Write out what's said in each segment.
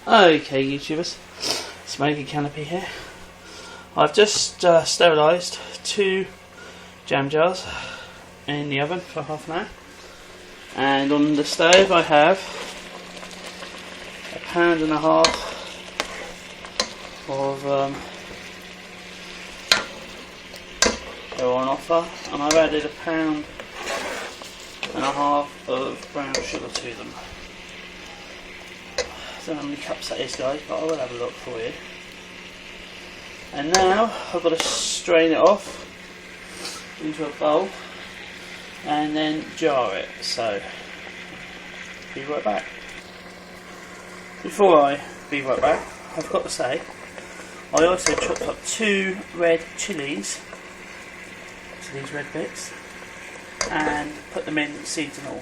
Okay, YouTubers, Smoky Canopy here. I've just sterilised 2 jam jars in the oven for half an hour, and on the stove I have £1.5 of they're on offer, and I've added £1.5 of brown sugar to them. I don't know how many cups that is, guys, but I will have a look for you. And now I've got to strain it off into a bowl and then jar it. So, be right back. Before I be right back, I've got to say, I also chopped up 2 red chilies, so these red bits, and put them in seeds and all.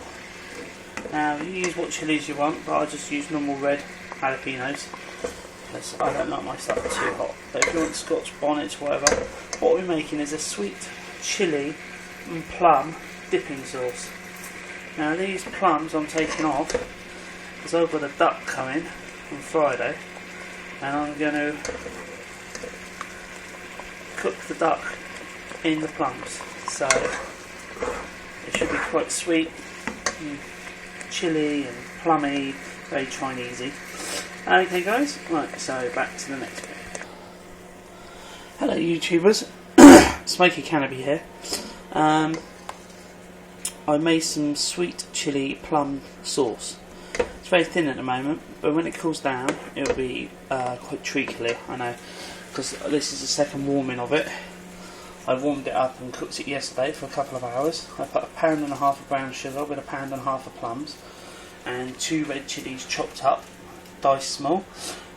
Now you use what chilies you want, but I just use normal red jalapenos because I don't like my stuff too hot. But if you want Scotch bonnets, whatever, what we're making is a sweet chilli and plum dipping sauce. Now these plums I'm taking off because I've got a duck coming on Friday, and I'm going to cook the duck in the plums, so it should be quite sweet and chilli and plummy, very Chinesey. Okay guys, right, so back to the next bit. Hello YouTubers, Smoky Canopy here. I made some sweet chilli plum sauce. It's very thin at the moment, but when it cools down it'll be quite treacly, I know, because this is the second warming of it. I warmed it up and cooked it yesterday for a couple of hours. I put £1.5 of brown sugar with £1.5 of plums and 2 red chilies chopped up, diced small.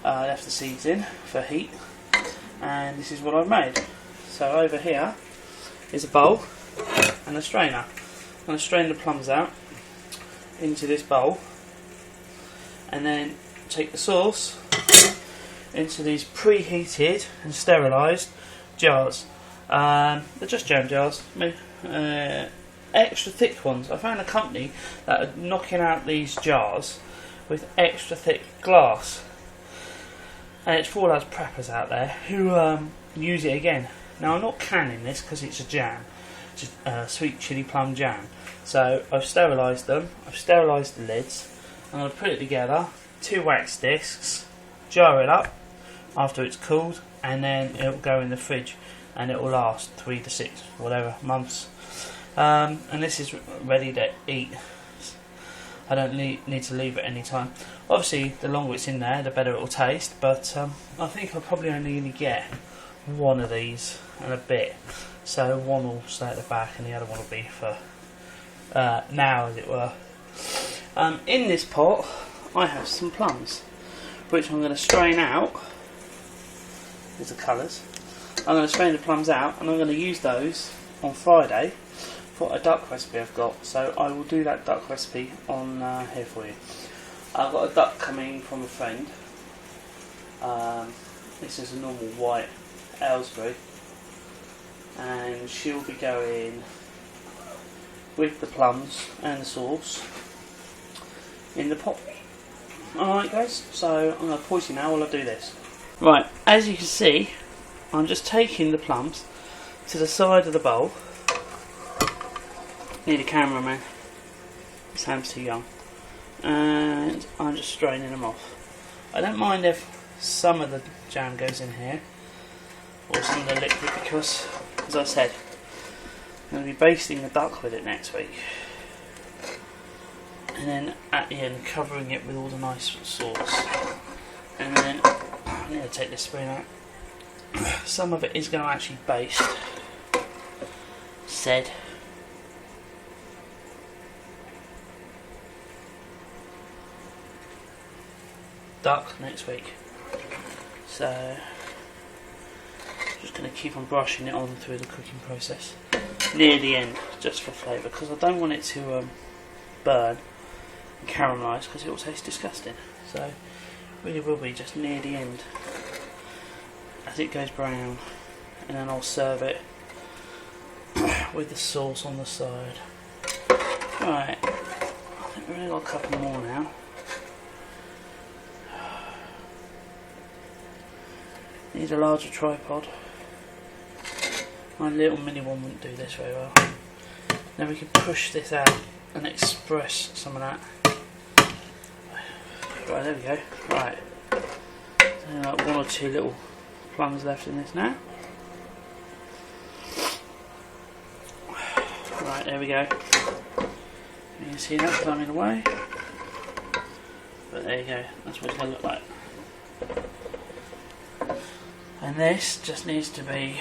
Left the seeds in for heat, and this is what I've made. So over here is a bowl and a strainer. I'm going to strain the plums out into this bowl and then take the sauce into these preheated and sterilised jars. They're just jam jars, extra thick ones. I found a company that are knocking out these jars with extra thick glass, and it's for all those preppers out there who use it again. Now I'm not canning this because it's a jam, it's a sweet chilli plum jam. So I've sterilised them, I've sterilised the lids, and I've put it together, 2 wax discs, jar it up after it's cooled, and then it'll go in the fridge and it will last 3 to 6 whatever months, and this is ready to eat. I don't need to leave it any time. Obviously the longer it's in there the better it will taste, but I think I'll probably only get one of these and a bit, so one will stay at the back and the other one will be for now, as it were. In this pot I have some plums which I'm going to strain out. Here's the colours. I'm going to strain the plums out and I'm going to use those on Friday for a duck recipe I've got. So I will do that duck recipe on here for you. I've got a duck coming from a friend. This is a normal white Aylesbury, and she'll be going with the plums and the sauce in the pot. Alright guys, so I'm going to pause you now while I do this. Right, as you can see, I'm just taking the plums to the side of the bowl. Need a cameraman, Sam's too young. And I'm just straining them off. I don't mind if some of the jam goes in here, or some of the liquid, because, as I said, I'm going to be basting the duck with it next week. And then at the end covering it with all the nice sauce. And then I need to take this spoon out. Some of it is going to actually baste. Said. Duck next week. So just going to keep on brushing it on through the cooking process near the end, just for flavour, because I don't want it to burn and caramelise, because it will taste disgusting. So really will be just near the end as it goes brown, and then I'll serve it with the sauce on the side. Right, I think we've only got a couple more now. Need a larger tripod. My little mini one wouldn't do this very well. Then we can push this out and express some of that. Right, there we go. Right. There's like 1 or 2 little plums left in this now. Right, there we go. You can see that plumbing away. But there you go, that's what it's going to look like. And this just needs to be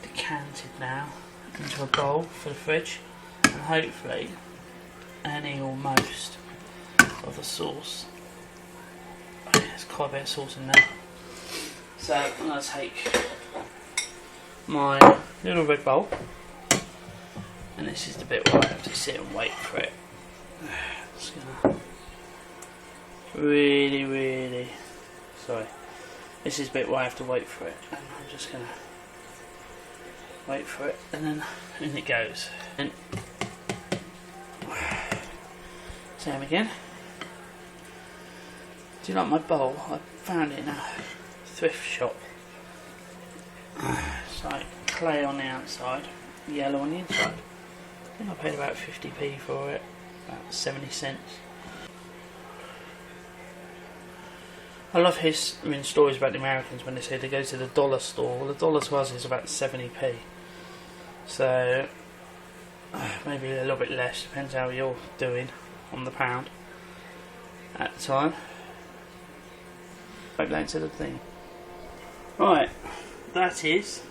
decanted now into a bowl for the fridge, and hopefully any or most of the sauce. Oh, there's quite a bit of sauce in there. So I'm going to take my little red bowl, and this is the bit where I have to sit and wait for it. Just gonna really, sorry. This is the bit where I have to wait for it, and I'm just gonna wait for it, and then in it goes. And same again. Do you like my bowl? I found it in a thrift shop. It's like clay on the outside, yellow on the inside. I think I paid about 50p for it, about 70 cents. I love hearing stories about the Americans when they say they go to the dollar store. Well, the dollar to us is about 70p. So, maybe a little bit less, depends how you're doing on the pound at the time. Hope that into the thing. Right, that is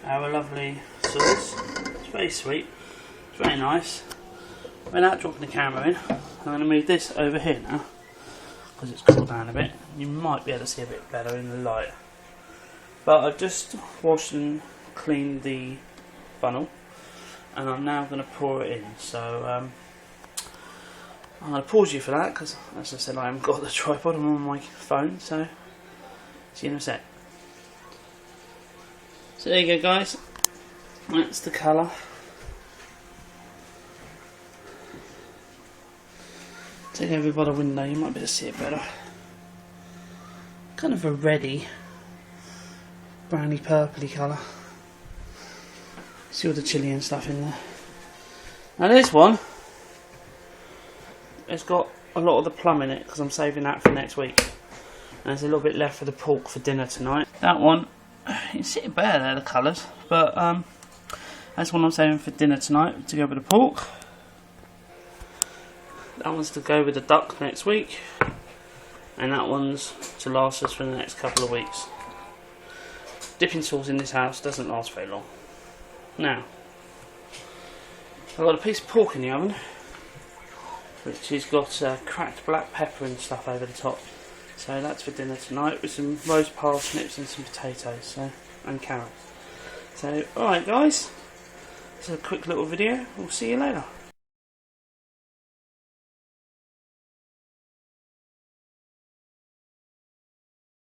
our lovely sauce. It's very sweet, it's very nice. Without dropping the camera in, I'm going to move this over here now, because it's cooled down a bit. You might be able to see a bit better in the light. But I've just washed and cleaned the funnel, and I'm now going to pour it in. So I'm going to pause you for that, because as I said, I haven't got the tripod, I'm on my phone, so see you in a sec. So there you go, guys, that's the colour. Take over by the window, you might be able to see it better. Kind of a reddy, browny purpley colour. See all the chilli and stuff in there. Now this one, it's got a lot of the plum in it, because I'm saving that for next week. And there's a little bit left for the pork for dinner tonight. That one, you can see it better there, the colours. But that's one I'm saving for dinner tonight, to go with the pork. That one's to go with the duck next week, and that one's to last us for the next couple of weeks. Dipping sauce in this house doesn't last very long. Now, I've got a piece of pork in the oven, which has got cracked black pepper and stuff over the top. So that's for dinner tonight, with some roast parsnips and some potatoes, and carrots. So, alright guys, it's a quick little video. We'll see you later.